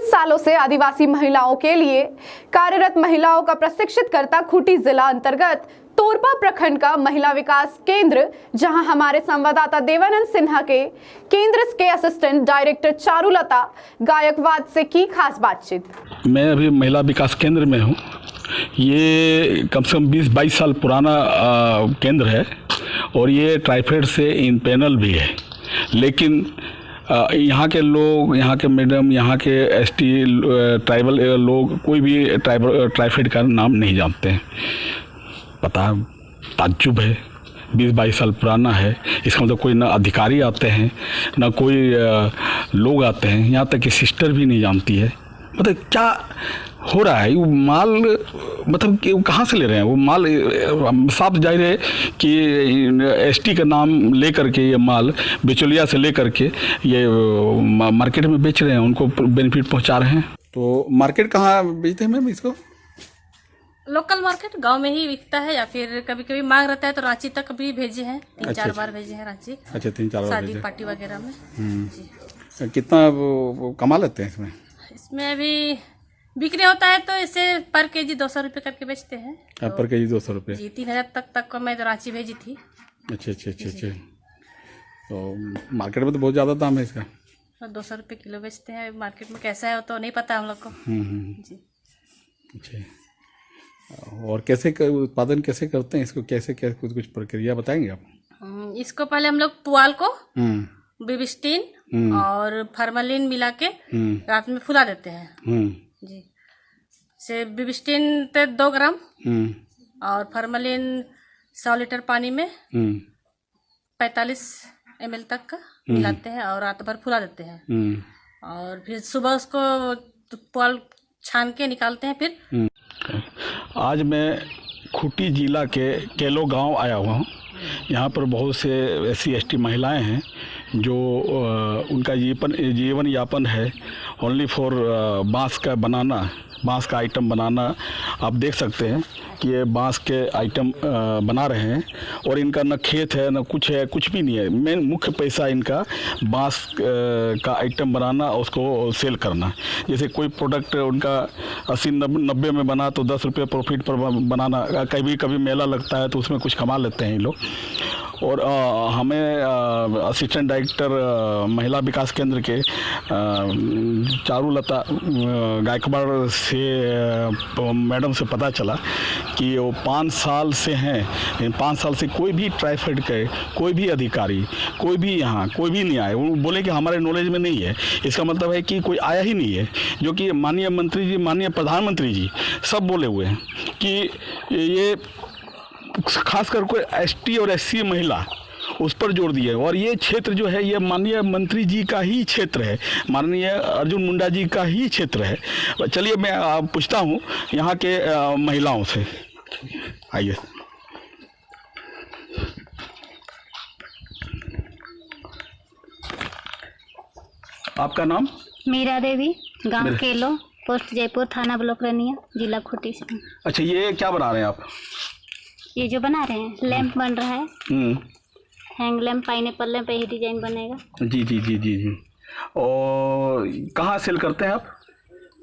सालों से आदिवासी महिलाओं के लिए कार्यरत महिलाओं का प्रशिक्षित करता खूंटी जिला अंतर्गत तोरपा प्रखंड का महिला विकास केंद्र, जहां हमारे संवाददाता देवानंद सिन्हा के केंद्र के असिस्टेंट डायरेक्टर चारुलता गायकवाड से की खास बातचीत। मैं अभी महिला विकास केंद्र में हूं। ये कम से कम 20-22 साल पुराना केंद्र है और ये ट्राइफेड से इन पैनल भी है, लेकिन यहाँ के लोग, यहाँ के मैडम, यहाँ के एसटी ट्राइबल लोग कोई भी ट्राइफेड का नाम नहीं जानते हैं। पता है, ताज्जुब है, 20-22 साल पुराना है। इसका मतलब कोई ना अधिकारी आते हैं ना कोई लोग आते हैं, यहाँ तक कि सिस्टर भी नहीं जानती है। मतलब क्या हो रहा है? वो माल मतलब कि वो कहाँ से ले रहे हैं? वो माल साफ जाहिर है कि एसटी का नाम ले करके ये माल बिचौलिया से ले करके ये मार्केट में बेच रहे हैं, उनको बेनिफिट पहुँचा रहे हैं। तो मार्केट कहाँ बेचते हैं मैम इसको? लोकल मार्केट गांव में ही बिकता है, या फिर कभी कभी मांग रहता है तो रांची तक भी भेजे हैं। 3-4 बार भेजे हैं रांची। अच्छा, 3-4 बार शादी पार्टी वगैरह में। जी। कितना वो कमा लेते हैं इसमें? इसमें अभी बिक्री होता है तो इसे पर केजी 200 रुपये करके बेचते हैं। तो पर केजी 200 रुपये? जी, 3000 तक को मैं तो रांची भेजी थी। अच्छा। तो मार्केट में तो बहुत ज़्यादा दाम है इसका। 200 रुपये किलो बेचते हैं। मार्केट में कैसा है तो नहीं पता हम लोग को। जी। अच्छा, और कैसे उत्पादन कैसे करते हैं इसको? कैसे कुछ प्रक्रिया बताएंगे आप? इसको पहले हम लोग पुआल को बिबिस्टीन और फार्मालिन मिला के रात में फुला देते हैं। जी, से बिबिस्टीन 2 ग्राम और फार्मालिन 100 लीटर पानी में 45 ml तक का मिलाते हैं और रात भर फुला देते हैं। और फिर सुबह उसको पुआल छान के निकालते हैं। फिर आज मैं खूंटी जिला के केलो गांव आया हुआ हूं। यहाँ पर बहुत से SC/ST महिलाएं हैं जो उनका जीवन यापन है ओनली फॉर बांस का आइटम बनाना। आप देख सकते हैं कि ये बांस के आइटम बना रहे हैं और इनका न खेत है न कुछ है, कुछ भी नहीं है। मेन मुख्य पैसा इनका बांस का आइटम बनाना और उसको सेल करना। जैसे कोई प्रोडक्ट उनका 80-90 में बना तो 10 रुपये प्रॉफिट पर बनाना। कभी मेला लगता है तो उसमें कुछ कमा लेते हैं ये लोग। और हमें असिस्टेंट डायरेक्टर महिला विकास केंद्र के चारुलता गायकवाड से मैडम से पता चला कि वो 5 साल से हैं। 5 साल से कोई भी ट्राइफेड के कोई भी अधिकारी, कोई भी यहाँ कोई भी नहीं आए। वो बोले कि हमारे नॉलेज में नहीं है। इसका मतलब है कि कोई आया ही नहीं है, जो कि माननीय मंत्री जी, माननीय प्रधानमंत्री जी सब बोले हुए हैं कि ये खासकर कोई ST और SC महिला उस पर जोर दिए। और ये क्षेत्र जो है ये माननीय मंत्री जी का ही क्षेत्र है, माननीय अर्जुन मुंडा जी का ही क्षेत्र है। चलिए मैं पूछता हूँ यहाँ के महिलाओं से। आइए। आपका नाम? मीरा देवी, गांव केलो, पोस्ट जयपुर, थाना ब्लॉक रनिया, जिला खूंटी से। अच्छा, ये क्या बना रहे हैं आप? ये जो बना रहे हैं लैंप बन रहा है। हैंग लैंप, पाइनएप्पल लैंप, यही डिजाइन बनेगा। जी। और कहाँ सेल करते हैं आप?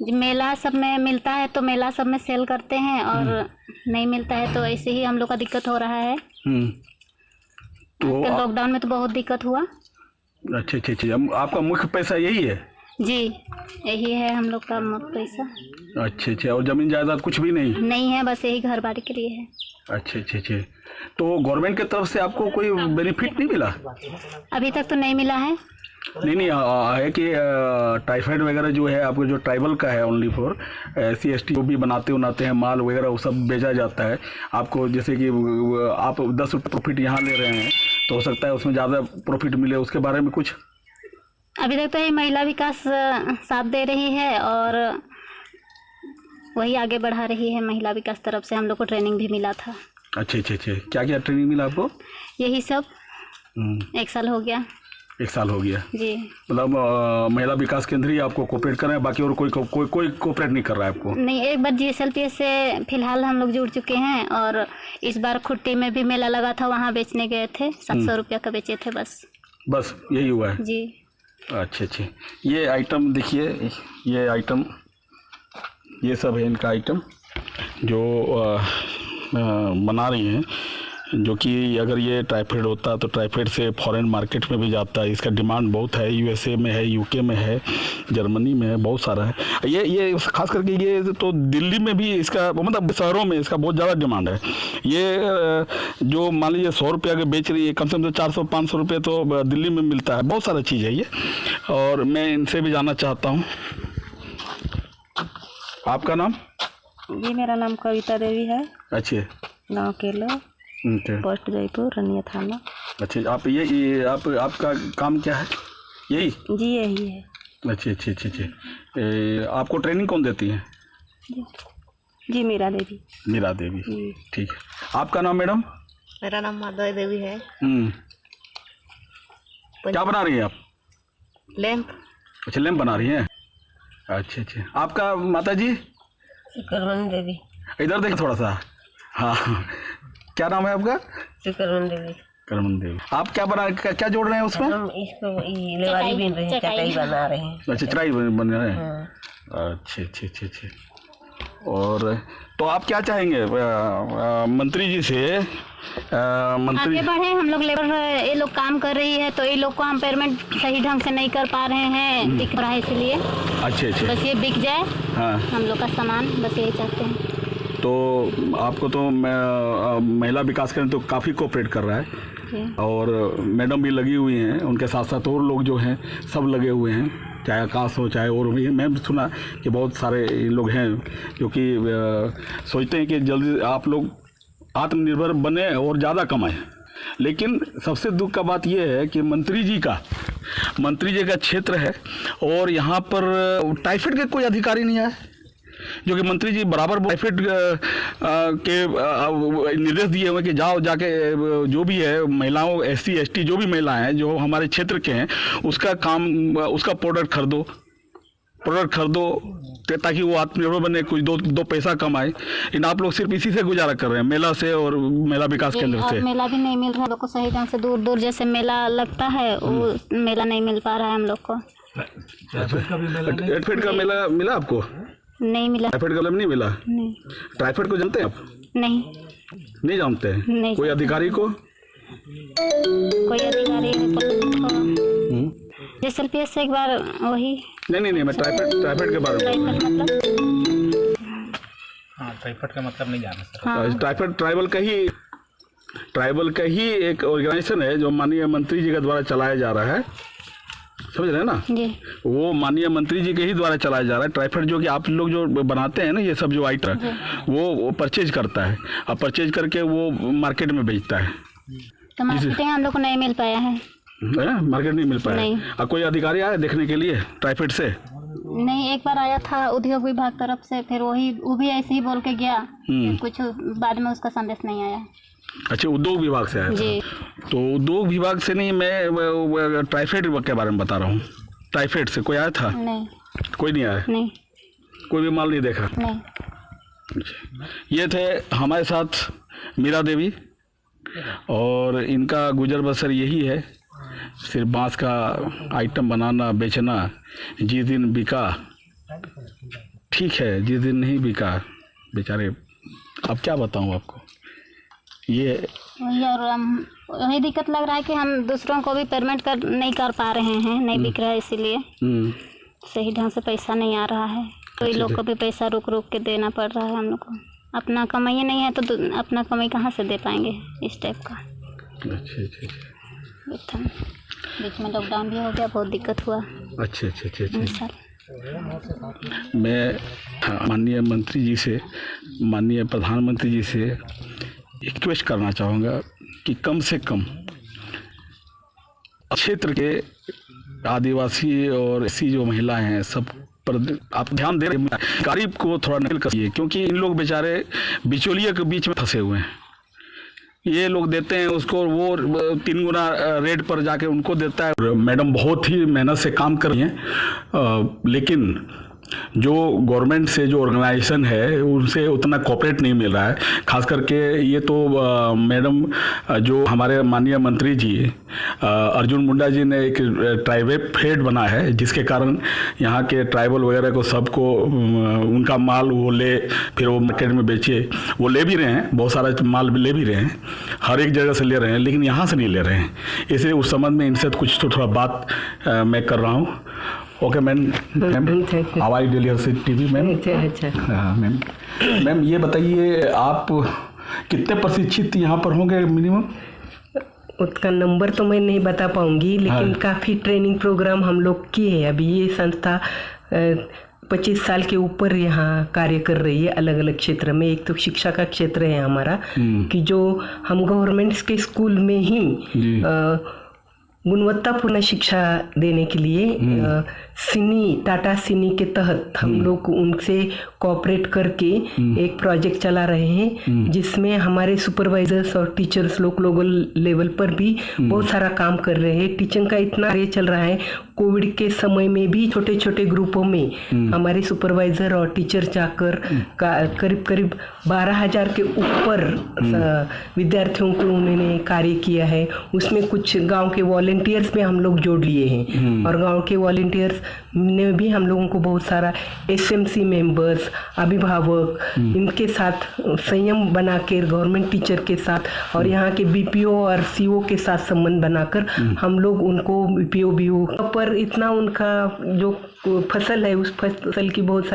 मेला सब में मिलता है तो मेला सब में सेल करते हैं, और नहीं मिलता है तो ऐसे ही हम लोग का दिक्कत हो रहा है। तो लॉकडाउन में तो बहुत दिक्कत हुआ। अच्छा। आपका मुख्य पैसा यही है? जी, यही है हम लोग का मुख्य पैसा। अच्छा। और जमीन जायदाद कुछ भी नहीं है? बस यही घर बाड़ी के लिए है। अच्छा। तो गवर्नमेंट की तरफ से आपको कोई बेनिफिट नहीं मिला? अभी तक तो नहीं मिला है। नहीं है कि टाइफाइड वगैरह जो है आपको, जो ट्राइबल का है ओनली फॉर SC/ST, वो भी बनाते हैं माल वगैरह, वो सब बेचा जाता है आपको। जैसे कि आप 10 रुपये प्रॉफिट यहाँ ले रहे हैं तो हो सकता है उसमें ज़्यादा प्रॉफिट मिले, उसके बारे में कुछ? अभी तक तो ये महिला विकास साथ दे रही है और वही आगे बढ़ा रही है। महिला विकास तरफ से हम लोग को ट्रेनिंग भी मिला था। अच्छा। क्या ट्रेनिंग मिला आपको? यही सब 1 साल हो गया। 1 साल हो गया जी। मतलब महिला विकास केंद्र ही आपको कोऑपरेट कर रहे हैं, बाकी और कोई कोऑपरेट नहीं कर रहा है आपको? नहीं, एक बार GSLPS से फिलहाल हम लोग जुड़ चुके हैं, और इस बार खूंटी में भी मेला लगा था, वहाँ बेचने गए थे। 700 रुपया का बेचे थे। बस यही हुआ है जी। अच्छे अच्छे। ये आइटम देखिए, ये आइटम, ये सब है इनका आइटम जो बना रही हैं, जो कि अगर ये टाइफाइड होता तो टाइफाइड से फॉरेन मार्केट में भी जाता है। इसका डिमांड बहुत है, यूएसए में है, यूके में है, जर्मनी में है, बहुत सारा है। ये खास करके ये तो दिल्ली में भी इसका, मतलब शहरों में इसका बहुत ज़्यादा डिमांड है। ये जो मान लीजिए 100 रुपये के बेच रही है, कम से कम 400-500 रुपये तो दिल्ली में मिलता है। बहुत सारा चीज़ है ये, और मैं इनसे भी जानना चाहता हूँ। आपका नाम? जी मेरा नाम कविता देवी है। अच्छे। गांव केलो, पोस्ट जयपुर, रनिया थाना। अच्छा, आप ये आपका काम क्या है? यही? जी यही है। अच्छे अच्छे अच्छे अच्छे। आपको ट्रेनिंग कौन देती है? जी मीरा देवी। मीरा देवी, ठीक है। आपका नाम मैडम? मेरा नाम माधवी देवी है। क्या बना रही हैं आप? लैंप। अच्छा, लैंप बना रही हैं। अच्छा अच्छा। आपका माता जी? करमन देवी। इधर देखें थोड़ा सा। हाँ, क्या नाम है आपका? करमन देवी। करमन देवी। आप क्या जोड़ रहे हैं उसमें? हम इसको लेवारी बीन रहे हैं, चटाई बना रहे हैं। अच्छा, चटाई बन रहे हैं। अच्छे अच्छे अच्छे अच्छे। और तो आप क्या चाहेंगे मंत्री जी से? आगे बढ़े हम लोग, लेबर ये लोग काम कर रही है तो ये लोग को हम पेमेंट सही ढंग से नहीं कर पा रहे हैं, दिख रहा है, इसलिए अच्छे अच्छे बस ये बिक जाए। हाँ, हम लोग का सामान, बस यही चाहते हैं। तो आपको तो महिला विकास केंद्र तो काफ़ी कोऑपरेट कर रहा है, और मैडम भी लगी हुई हैं, उनके साथ साथ और लोग जो हैं सब लगे हुए हैं, चाहे आकाश हो चाहे और भी। मैं भी सुना कि बहुत सारे लोग हैं जो कि सोचते हैं कि जल्दी आप लोग आत्मनिर्भर बने और ज़्यादा कमाएं। लेकिन सबसे दुख का बात यह है कि मंत्री जी का क्षेत्र है, और यहाँ पर टाइफाइड के कोई अधिकारी नहीं आए, जो कि मंत्री जी बराबर टाइफाइड के निर्देश दिए हुए कि जाओ जाके जो भी है महिलाओं, SC ST जो भी महिलाएं हैं जो हमारे क्षेत्र के हैं, उसका प्रोडक्ट खरीदो ताकि वो आत्मनिर्भर बने, कुछ दो पैसा कमाए। इन आप लोग सिर्फ इसी से गुजारा कर रहे हैं, मेला से और महिला विकास केंद्र से। मेला भी नहीं मिल रहा है लोग को सही ढंग से। दूर दूर जैसे मेला लगता है वो मेला नहीं मिल पा रहा है हम लोग को। टाइफाइड का मेला मिला आपको? नहीं मिला। टाइफाइड का मेला नहीं मिला? नहीं। टाइफाइड को जानते हैं आप? नहीं जानते हैं? नहीं। कोई अधिकारी को? जैसे PS से एक बार वही। नहीं, मैं टाइफाइड के बारे में। टाइफाइड का मतलब नहीं जाना सर। टाइफाइड ट्राइबल का ही एक ऑर्गेनाइजेशन है जो माननीय मंत्री जी के द्वारा चलाया जा रहा है, समझ रहे हैं ना जी। वो माननीय मंत्री जी के ही द्वारा चलाया जा रहा है। ट्राइफाइड जो कि आप लोग जो बनाते हैं ना, ये सब जो आइटम वो परचेज करता है, और परचेज करके वो मार्केट में बेचता है। तो मार्केटिंग हम लोग को नहीं मिल पाया है। मार्केट नहीं मिल पाया है। और कोई अधिकारी आया देखने के लिए टाइफाइड से? नहीं, एक बार आया था उद्योग विभाग तरफ से, फिर वो भी ऐसे ही बोल के गया, कुछ बाद में उसका संदेश नहीं आया। अच्छा, उद्योग विभाग से आया जी। तो उद्योग विभाग से नहीं, मैं टाइफाइड के बारे में बता रहा हूँ। टाइफाइड से कोई आया था? नहीं। कोई नहीं आया? नहीं। कोई भी माल नहीं देखा? नहीं। ये थे हमारे साथ मीरा देवी, और इनका गुजर बसर यही है, सिर्फ बांस का आइटम बनाना बेचना। जिस दिन बिका ठीक है, जिस दिन नहीं बिका बेचारे, अब क्या बताऊँ आपको। ये वही, और वही दिक्कत लग रहा है कि हम दूसरों को भी पेमेंट नहीं कर पा रहे हैं, नहीं बिक रहा है, इसीलिए सही ढंग से पैसा नहीं आ रहा है। तो इन लोग को भी पैसा रुक के देना पड़ रहा है हम लोग को। अपना कमाई नहीं है तो अपना कमाई कहाँ से दे पाएंगे इस टाइप का। अच्छा, बीच में लॉकडाउन भी हो गया, बहुत दिक्कत हुआ। अच्छा। मैं माननीय मंत्री जी से, माननीय प्रधानमंत्री जी से रिक्वेस्ट करना चाहूँगा कि कम से कम क्षेत्र के आदिवासी और ऐसी जो महिलाएं हैं सब पर आप ध्यान दे रहे हैं, गरीब को थोड़ा निकल करिए, क्योंकि इन लोग बेचारे बिचौलिए के बीच में फंसे हुए हैं। ये लोग देते हैं उसको, वो 3 गुना रेट पर जाके उनको देता है। मैडम बहुत ही मेहनत से काम कर रही हैं, लेकिन जो गवर्नमेंट से जो ऑर्गेनाइजेशन है उनसे उतना कोऑपरेट नहीं मिल रहा है। खास करके ये तो मैडम जो हमारे माननीय मंत्री जी अर्जुन मुंडा जी ने एक ट्राइब फेड बना है, जिसके कारण यहाँ के ट्राइबल वगैरह को सबको उनका माल वो ले, फिर वो मार्केट में बेचे। वो ले भी रहे हैं, बहुत सारा माल ले भी रहे हैं, हर एक जगह से ले रहे हैं, लेकिन यहाँ से नहीं ले रहे हैं। इसलिए उस संबंध में इनसे कुछ तो थोड़ा बात मैं कर रहा हूँ। ओके मैम, हवाई डेली से टीवी मैम। हाँ मैम, ये बताइए आप कितने प्रशिक्षित यहाँ पर होंगे मिनिमम? उसका नंबर तो मैं नहीं बता पाऊंगी, लेकिन काफ़ी ट्रेनिंग प्रोग्राम हम लोग किए हैं। अभी ये संस्था 25 साल के ऊपर यहाँ कार्य कर रही है अलग अलग क्षेत्र में। एक तो शिक्षा का क्षेत्र है हमारा, कि जो हम गवर्नमेंट के स्कूल में ही गुणवत्तापूर्ण शिक्षा देने के लिए टाटा सिनी के तहत हम लोग उनसे कोऑपरेट करके एक प्रोजेक्ट चला रहे हैं, जिसमें हमारे सुपरवाइजर्स और टीचर्स लोग ग्लोबल लेवल पर भी बहुत सारा काम कर रहे हैं। टीचिंग का इतना कार्य चल रहा है, कोविड के समय में भी छोटे छोटे ग्रुपों में हमारे सुपरवाइजर और टीचर जाकर करीब 12,000 के ऊपर विद्यार्थियों को उन्होंने कार्य किया है। उसमें कुछ गांव के वॉलंटियर्स भी हम लोग जोड़ लिए हैं, और गांव के वॉलंटियर्स ने भी हम लोगों को बहुत सारा SMC मेंबर्स, अभिभावक, इनके साथ संयम बनाकर गवर्नमेंट टीचर के साथ और यहाँ के BPO और CO के साथ संबंध बनाकर हम लोग उनको BPO पर इतना उनका जो फसल है, उस फसल की बहुत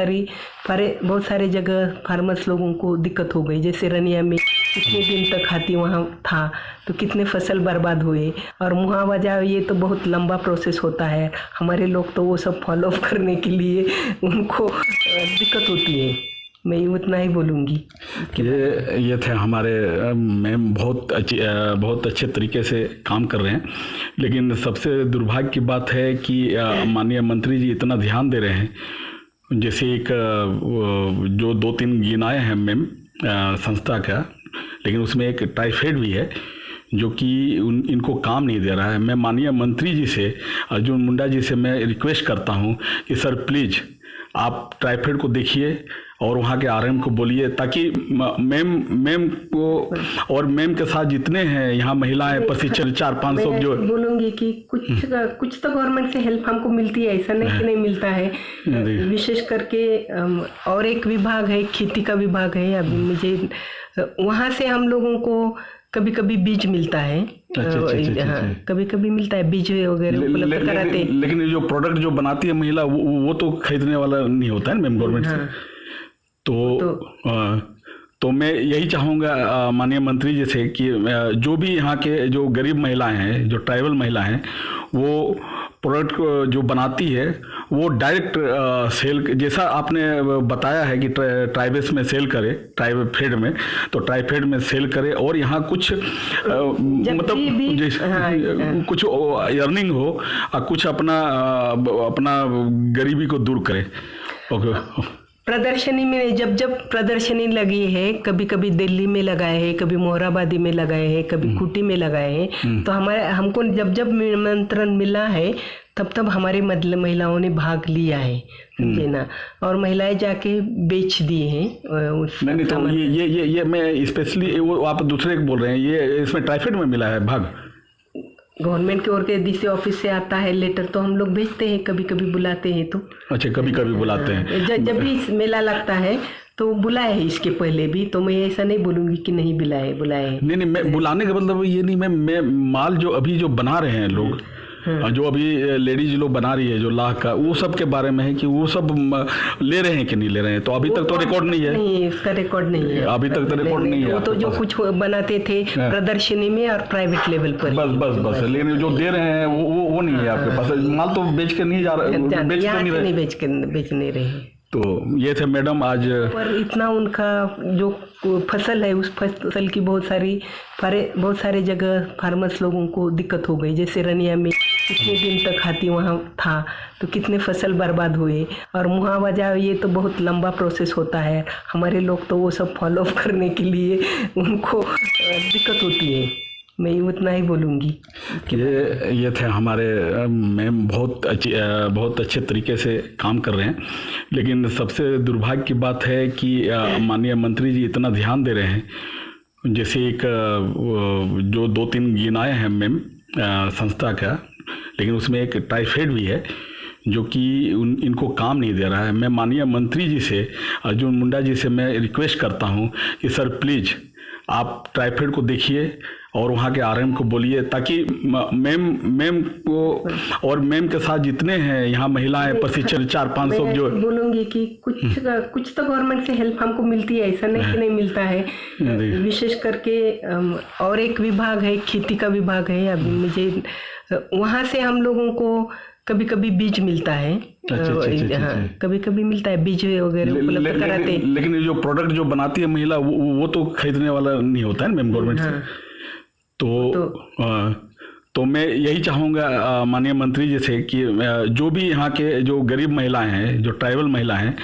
सारे जगह फार्मर्स लोगों को दिक्कत हो गई। जैसे रनिया में कितने दिन तक हाथी वहाँ था तो कितने फसल बर्बाद हुए, और मुआवजा ये तो बहुत लंबा प्रोसेस होता है। हमारे लोग तो वो सब फॉलो अप करने के लिए उनको दिक्कत होती है। मैं उतना ही बोलूँगी। ये थे हमारे मैम, बहुत अच्छे तरीके से काम कर रहे हैं। लेकिन सबसे दुर्भाग्य की बात है कि माननीय मंत्री जी इतना ध्यान दे रहे हैं, जैसे एक जो 2-3 गिनाए हैं मैम संस्था का, लेकिन उसमें एक टाइफाइड भी है जो कि इनको काम नहीं दे रहा है। मैं माननीय मंत्री जी से, अर्जुन मुंडा जी से मैं रिक्वेस्ट करता हूं कि सर प्लीज़ आप टाइफाइड को देखिए और वहाँ के RM को बोलिए, ताकि मैम को और मैम के साथ जितने हैं यहाँ महिलाएं प्रशिक्षण 400-500 जो बोलूँगी कि कुछ तो गवर्नमेंट से हेल्प हमको मिलती है, ऐसा नहीं कि नहीं मिलता है। विशेष करके और एक विभाग है, खेती का विभाग है। अभी मुझे वहाँ से हम लोगों को कभी कभी बीज मिलता है। कभी कभी मिलता है बीज वगैरह उपलब्ध कराते। लेकिन जो प्रोडक्ट जो बनाती है महिला वो तो खरीदने वाला नहीं होता है मैम गवर्नमेंट से। तो मैं यही चाहूँगा माननीय मंत्री जी से कि जो भी यहाँ के जो गरीब महिलाएं हैं, जो ट्राइबल महिला हैं, वो प्रोडक्ट जो बनाती है वो डायरेक्ट सेल, जैसा आपने बताया है कि ट्राइबेस में सेल करे, ट्राइब फेड में, तो ट्राइब फेड में सेल करे और यहाँ कुछ मतलब कुछ अर्निंग हो और कुछ अपना गरीबी को दूर करे। ओके। प्रदर्शनी में जब प्रदर्शनी लगी है, कभी कभी दिल्ली में लगाए हैं, कभी मोहराबादी में लगाए हैं, कभी खूंटी में लगाए हैं, तो हमको जब निमंत्रण मिला है तब हमारे महिलाओं ने भाग लिया है, समझे ना, और महिलाएं जाके बेच दिए हैं। नहीं तो ये मैं स्पेशली वो आप दूसरे को बोल रहे हैं, ये इसमें टाइफाइड में मिला है भाग। गवर्नमेंट की ओर के DC ऑफिस से आता है लेटर, तो हम लोग भेजते हैं, कभी कभी बुलाते हैं। तो अच्छा, कभी कभी बुलाते हैं। जब भी मेला लगता है तो बुलाए है, इसके पहले भी। तो मैं ऐसा नहीं बोलूँगी कि नहीं बुलाए। नहीं, मैं बुलाने का मतलब ये नहीं, मैं माल जो अभी जो बना रहे हैं लोग, जो अभी लेडीज लोग बना रही है जो लाह का, वो सब के बारे में है कि वो सब ले रहे हैं कि नहीं ले रहे हैं। तो अभी तक तो रिकॉर्ड नहीं है। नहीं, इसका रिकॉर्ड नहीं है अभी तक तो रिकॉर्ड नहीं है। वो तो जो कुछ बनाते थे प्रदर्शनी में और प्राइवेट लेवल पर, बस। लेकिन जो दे रहे हैं वो नहीं है आपके पास। माल तो बेच के नहीं जा रहा, बेच नहीं रहे। तो ये थे मैडम आज। पर इतना उनका जो फसल है, उस फसल की बहुत सारे जगह फार्मर्स लोगों को दिक्कत हो गई। जैसे रनिया में कितने दिन तक हाथी वहाँ था तो कितने फसल बर्बाद हुए, और मुआवजा ये तो बहुत लंबा प्रोसेस होता है। हमारे लोग तो वो सब फॉलो अप करने के लिए उनको दिक्कत होती है। मैं उतना ही बोलूँगी। ये थे हमारे मैम, बहुत अच्छे तरीके से काम कर रहे हैं। लेकिन सबसे दुर्भाग्य की बात है कि माननीय मंत्री जी इतना ध्यान दे रहे हैं, जैसे एक जो 2-3 गिनाए हैं मैम संस्था का, लेकिन उसमें एक टाइफाइड भी है जो कि इनको काम नहीं दे रहा है। मैं माननीय मंत्री जी से, अर्जुन मुंडा जी से मैं रिक्वेस्ट करता हूँ कि सर प्लीज़ आप टाइफाइड को देखिए और वहाँ के आरएम को बोलिए, ताकि मैम को और मैम के साथ जितने हैं यहाँ महिलाएं प्रशिक्षण 400-500 जो बोलूँगी कि कुछ तो गवर्नमेंट से हेल्प हमको मिलती है, ऐसा नहीं कि नहीं मिलता है। विशेष करके और एक विभाग है, खेती का विभाग है, अभी मुझे वहाँ से हम लोगों को कभी कभी बीज मिलता है। हाँ, कभी कभी मिलता है बीज वगैरह उपलब्ध कराते। लेकिन ये जो प्रोडक्ट जो बनाती है महिला वो तो खरीदने वाला नहीं होता है मैम गवर्नमेंट से। तो मैं यही चाहूँगा माननीय मंत्री जी से कि जो भी यहाँ के जो गरीब महिलाएं हैं, जो ट्राइबल महिलाएं हैं,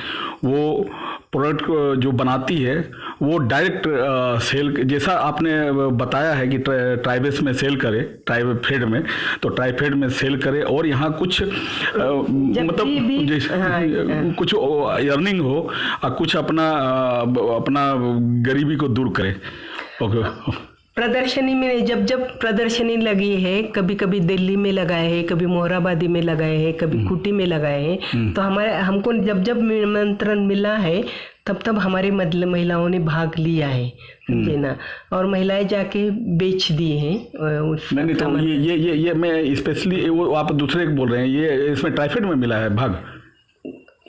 वो प्रोडक्ट जो बनाती है वो डायरेक्ट सेल, जैसा आपने बताया है कि ट्राइबेस में सेल करे, ट्राइफेड में, तो ट्राइफेड में सेल करे और यहाँ कुछ मतलब कुछ अर्निंग हो और कुछ अपना गरीबी को दूर करे। ओके। प्रदर्शनी में जब प्रदर्शनी लगी है, कभी कभी दिल्ली में लगाए हैं, कभी मोहराबादी में लगाए हैं, कभी खूंटी में लगाए हैं, तो हमको जब निमंत्रण मिला है तब हमारे महिलाओं ने भाग लिया है, समझे ना, और महिलाएं जाके बेच दिए हैं। नहीं तो ये मैं स्पेशली वो आप दूसरे को बोल रहे हैं, ये इसमें ट्राइफेड में मिला है भाग।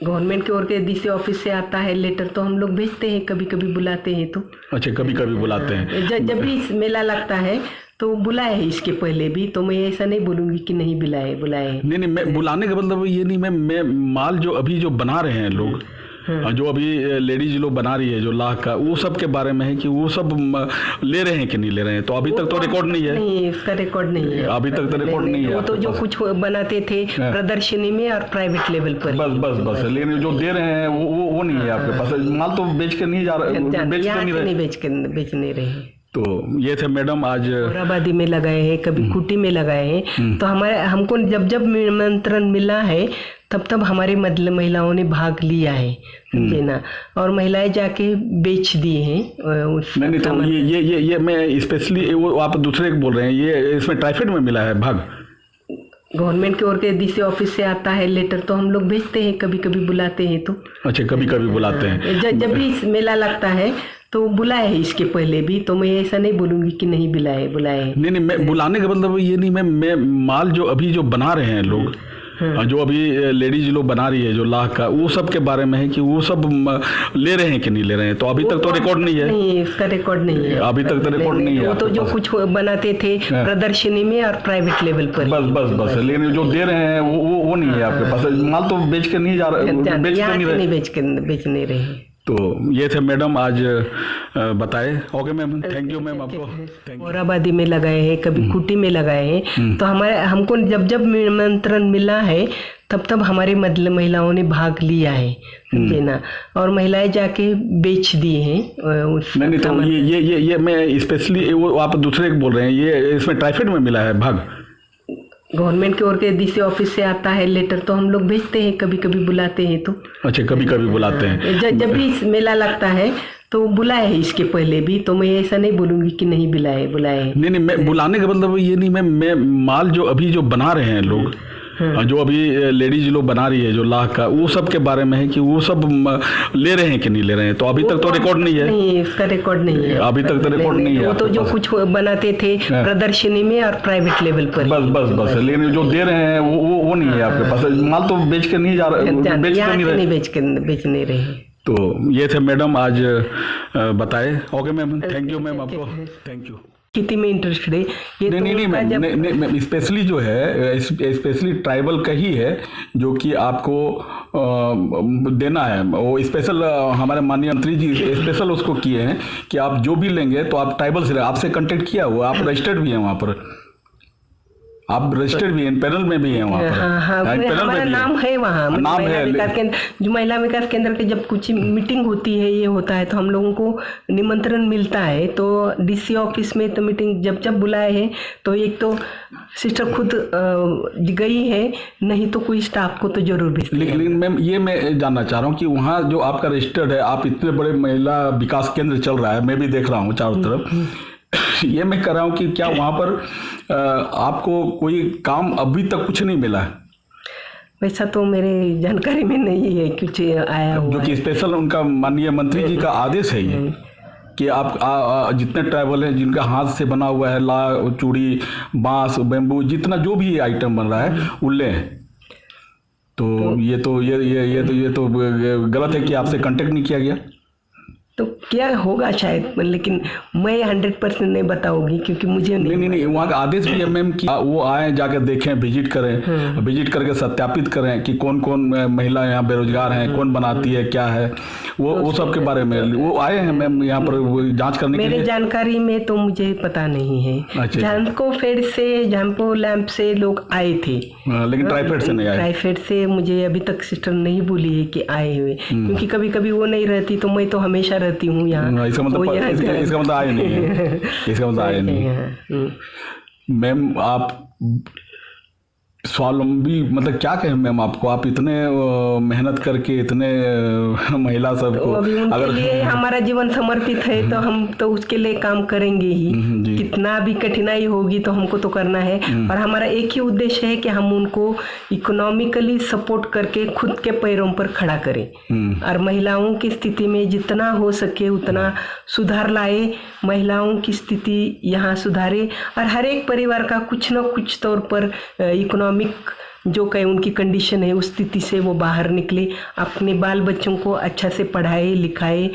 गवर्नमेंट की ओर के डीसी ऑफिस से आता है लेटर, तो हम लोग भेजते हैं, कभी कभी बुलाते हैं। तो अच्छा, कभी कभी बुलाते हैं। जब भी मेला लगता है तो बुलाए है, इसके पहले भी, तो मैं ऐसा नहीं बोलूँगी कि नहीं बुलाए। नहीं, मैं बुलाने का मतलब ये नहीं, मैं माल जो अभी जो बना रहे हैं लोग, जो अभी लेडीज लोग बना रही है जो लाह का, वो सब के बारे में है कि वो सब ले रहे हैं कि नहीं ले रहे हैं। तो अभी तक तो रिकॉर्ड नहीं है। नहीं, इसका रिकॉर्ड नहीं है, अभी तक तो रिकॉर्ड नहीं है। वो तो जो कुछ बनाते थे प्रदर्शनी में और प्राइवेट लेवल पर, बस। लेकिन जो दे रहे हैं वो नहीं है आपके पास। माल तो बेच के नहीं जा रहा, बेच नहीं रहे। तो ये थे मैडम, आज मोहराबादी में लगाए हैं, कभी खूंटी में लगाए हैं, तो हमको जब निमंत्रण मिला है तब हमारे महिलाओं ने भाग लिया है, समझे ना, और महिलाएं जाके बेच दिए हैं। नहीं तो ये मैं स्पेशली वो आप दूसरे को बोल रहे हैं, ये इसमें ट्राइफेड में मिला है भाग। गवर्नमेंट की ओर के डीसी ऑफिस से आता है लेटर, तो हम लोग भेजते हैं, कभी कभी बुलाते हैं। तो अच्छा, कभी कभी बुलाते हैं। जब भी मेला लगता है तो बुलाए है, इसके पहले भी, तो मैं ऐसा नहीं बोलूँगी कि नहीं बुलाए। नहीं, मैं बुलाने का मतलब ये नहीं, मैं माल जो अभी जो बना रहे हैं लोग, जो अभी लेडीज लोग बना रही है जो लाह का, वो सब के बारे में है कि वो सब ले रहे हैं कि नहीं ले रहे हैं। तो अभी तक तो रिकॉर्ड नहीं है। नहीं, इसका रिकॉर्ड नहीं है। अभी तक तो रिकॉर्ड नहीं है। वो तो जो कुछ बनाते थे प्रदर्शनी में और प्राइवेट लेवल पर, बस। लेकिन जो दे रहे हैं वो नहीं है आपके पास। माल तो बेच के नहीं जा रहा, बेच नहीं रहे। तो ये थे मैडम, आज बताए। Okay ma'am, thank you ma'am, आपको थैंक यू। मोहराबादी में लगाए हैं, कभी खूंटी में लगाए हैं, तो हमको जब निमंत्रण मिला है तब हमारे महिलाओं ने भाग लिया है, समझे ना, और महिलाएं जाके बेच दिए हैं। नहीं तो ये मैं स्पेशली वो आप दूसरे को बोल रहे हैं, ये इसमें ट्राइफेड में मिला है भाग। गवर्नमेंट की ओर के डीसी ऑफिस से आता है लेटर, तो हम लोग भेजते हैं, कभी कभी बुलाते हैं। तो अच्छा, कभी कभी बुलाते हैं। जब भी मेला लगता है तो बुलाए है, इसके पहले भी, तो मैं ऐसा नहीं बोलूँगी कि नहीं बुलाए। नहीं, मैं बुलाने का मतलब ये नहीं, मैं माल जो अभी जो बना रहे हैं लोग, जो अभी लेडीज लोग बना रही है जो लाह का, वो सब के बारे में है कि वो सब ले रहे हैं कि नहीं ले रहे हैं। तो अभी तक तो रिकॉर्ड नहीं है। नहीं, इसका रिकॉर्ड नहीं है। अभी तक तो रिकॉर्ड नहीं है। वो तो जो कुछ बनाते थे प्रदर्शनी में और प्राइवेट लेवल पर, बस। लेकिन जो दे रहे हैं वो नहीं है आपके पास। माल तो बेच के नहीं जा रहा, बेच नहीं रहे। तो ये थे मैडम, आज बताए। Okay ma'am, thank you ma'am, आपको थैंक यू। खेती में इंटरेस्टेड है ये। नहीं, स्पेशली जो है, स्पेशली ट्राइबल का ही है जो कि आपको देना है। वो स्पेशल हमारे माननीय मंत्री जी स्पेशल उसको किए हैं कि आप जो भी लेंगे तो आप ट्राइबल से, आपसे कांटेक्ट किया हुआ, आप रजिस्टर्ड भी हैं वहाँ पर। आप रजिस्टर्ड भी हैं, पैनल में भी हैं वहाँ पर? हाँ हाँ, पैनल में हमारा भी नाम है वहाँ, नाम महिला है विकास केंद्र। जो महिला विकास केंद्र के जब कुछ मीटिंग होती है, ये होता है, तो हम लोगों को निमंत्रण मिलता है। तो डीसी ऑफिस में तो मीटिंग जब जब बुलाए हैं, तो एक तो सिस्टर खुद गई है, नहीं तो कोई स्टाफ को तो जरूर भेजते हैं। लेकिन मैम ये मैं जानना चाह रहा हूँ कि वहाँ जो आपका रजिस्टर्ड है, आप इतने बड़े महिला विकास केंद्र चल रहा है, मैं भी देख रहा हूँ चारों तरफ, ये मैं कर रहा हूँ कि क्या वहाँ पर आपको कोई काम अभी तक कुछ नहीं मिला है? वैसा तो मेरे जानकारी में नहीं है कुछ आया हुआ जो कि स्पेशल उनका माननीय मंत्री जी का आदेश है ये कि आप जितने ट्राइबल हैं जिनका हाथ से बना हुआ है, ला, चूड़ी, बांस, बेम्बू, जितना जो भी आइटम बन रहा है वो लें। तो ये तो गलत है कि आपसे कांटेक्ट नहीं किया गया। तो क्या होगा शायद, लेकिन मैं 100% नहीं बताऊंगी क्योंकि मुझे नहीं, वहाँ का आदेश भी है मैम कि वो आए, जाकर देखें, विजिट करें, विजिट करके सत्यापित करें कि कौन कौन महिला यहाँ बेरोजगार हैं, कौन बनाती है, क्या है, वो सब के बारे में वो आए हैं मैम यहाँ पर जांच करने के लिए। मेरे जानकारी में तो मुझे पता नहीं है। अच्छा। झांको लैंप से लोग आए थे, लेकिन ट्राइफेड से नहीं आए। ट्राइफेड से मुझे अभी तक सिस्टर नहीं बोली है कि आए हुए, क्योंकि कभी कभी वो नहीं रहती तो मैं तो हमेशा रहती हूँ यहाँ। इसका मतलब आए नहीं है। इसका मतलब आए नहीं है। मैम आप स्वावलंबी, मतलब क्या कहें मैम आपको, आप इतने मेहनत करके इतने महिला सबको, अभी उनके लिए हमारा जीवन समर्पित है, तो हम तो उसके लिए काम करेंगे ही। कितना भी कठिनाई होगी तो हमको तो करना है, और हमारा एक ही उद्देश्य है कि हम उनको इकोनॉमिकली सपोर्ट करके खुद के पैरों पर खड़ा करें, और महिलाओं की स्थिति में जितना हो सके उतना सुधार लाए, महिलाओं की स्थिति यहाँ सुधारे, और हर एक परिवार का कुछ न कुछ तौर पर इकोनॉमिक जो कहे उनकी कंडीशन है उस स्थिति से वो बाहर निकले, अपने बाल बच्चों को अच्छा से पढ़ाए लिखाए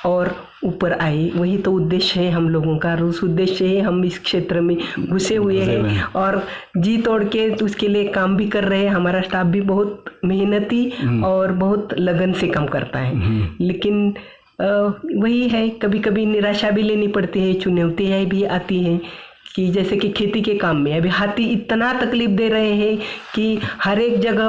और ऊपर आए। वही तो उद्देश्य है हम लोगों का, उस उद्देश्य है हम इस क्षेत्र में घुसे हुए हैं और जी तोड़ के उसके लिए काम भी कर रहे हैं। हमारा स्टाफ भी बहुत मेहनती और बहुत लगन से काम करता है, लेकिन वही है, कभी कभी निराशा भी लेनी पड़ती है, चुनौतियाँ भी आती हैं कि जैसे कि खेती के काम में अभी हाथी इतना तकलीफ दे रहे हैं कि हर एक जगह